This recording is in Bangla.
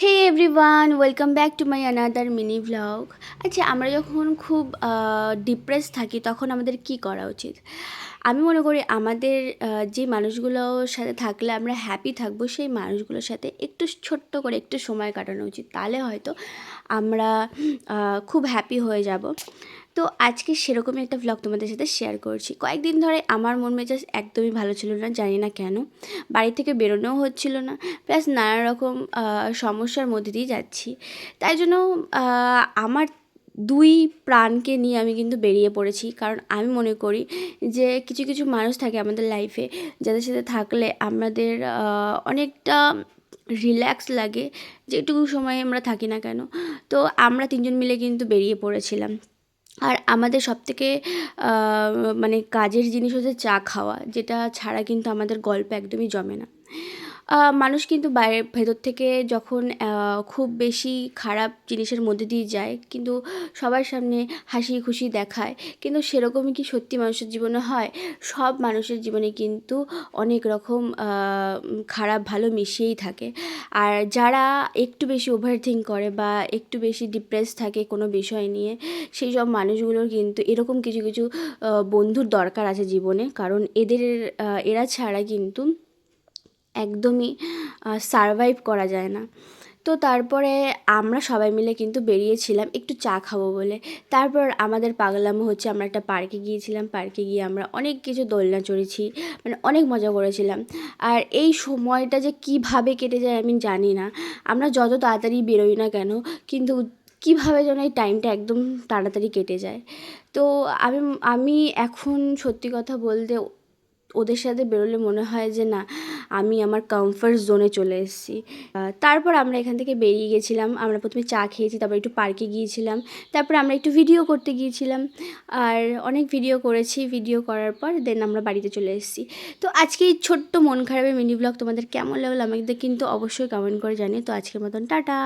Hey everyone, welcome back to my another mini vlog. আচ্ছা, আমরা যখন খুব ডিপ্রেস থাকি তখন আমাদের কি করা উচিত? আমি মনে করি আমাদের যে মানুষগুলোর সাথে থাকলে আমরা হ্যাপি থাকবো সেই মানুষগুলোর সাথে একটু ছোট্ট করে একটু সময় কাটানো উচিত। তাহলে হয়তো আমরা খুব হ্যাপি হয়ে যাব। তো আজকে সেরকমই একটা ভ্লগ তোমাদের সাথে শেয়ার করছি। কয়েকদিন ধরে আমার মন মেজাজ একদমই ভালো ছিল না, জানি না কেন। বাড়ি থেকে বেরোনোও হচ্ছিল না, প্লাস নানা রকম সমস্যার মধ্যে দিয়ে যাচ্ছি। তাই জন্য আমার দুই প্রাণকে নিয়ে আমি কিন্তু বেরিয়ে পড়েছি। কারণ আমি মনে করি যে কিছু কিছু মানুষ থাকে আমাদের লাইফে, যাদের সাথে থাকলে আমাদের অনেকটা রিল্যাক্স লাগে, যেটুকু সময় আমরা থাকি না কেন। তো আমরা তিনজন মিলে কিন্তু বেরিয়ে পড়েছিলাম। আর আমাদের সবথেকে মানে কাজের জিনিস হচ্ছে চা খাওয়া, যেটা ছাড়া কিন্তু আমাদের গল্প একদমই জমে না। মানুষ কিন্তু বাইরে ভেতর থেকে যখন খুব বেশি খারাপ জিনিসের মধ্যে দিয়ে যায়, কিন্তু সবার সামনে হাসি খুশি দেখায়, কিন্তু সেরকমই কি সত্যি মানুষের জীবনে হয়? সব মানুষের জীবনে কিন্তু অনেক রকম খারাপ ভালো মিশিয়েই থাকে। আর যারা একটু বেশি ওভার থিঙ্ক করে বা একটু বেশি ডিপ্রেস থাকে কোনো বিষয় নিয়ে, সেই সব মানুষগুলোর কিন্তু এরকম কিছু কিছু বন্ধুর দরকার আছে জীবনে। কারণ এরা ছাড়া কিন্তু একদমই সারভাইভ করা যায় না। তো তারপরে আমরা সবাই মিলে কিন্তু বেরিয়েছিলাম একটু চা খাবো বলে। তারপর আমাদের পাগলামো হচ্ছে, আমরা একটা পার্কে গিয়েছিলাম। পার্কে গিয়ে আমরা অনেক কিছু দোলনা চড়েছি, মানে অনেক মজা করেছিলাম। আর এই সময়টা যে কীভাবে কেটে যায় আমি জানি না। আমরা যত তাড়াতাড়ি বেরোই না কেন, কিন্তু কীভাবে যেন এই টাইমটা একদম তাড়াতাড়ি কেটে যায়। তো আমি আমি এখন সত্যি কথা বলতে ওদের সাথে বেরোলে মনে হয় যে না, আমি আমার কমফর্ট জোনে চলে এসেছি। তারপর আমরা এখান থেকে বেরিয়ে গেছিলাম। আমরা প্রথমে চা খেয়েছি, তারপর একটু পার্কে গিয়েছিলাম, তারপরে আমরা একটু ভিডিও করতে গিয়েছিলাম। আর অনেক ভিডিও করেছি। ভিডিও করার পর দেন আমরা বাড়িতে চলে এসেছি। তো আজকে এই ছোট্ট মন খারাপের মিনি ব্লগ তোমাদের কেমন লাগলো আমাদের কিন্তু অবশ্যই কমেন্ট করে জানিয়ে। তো আজকের মতন টাটা।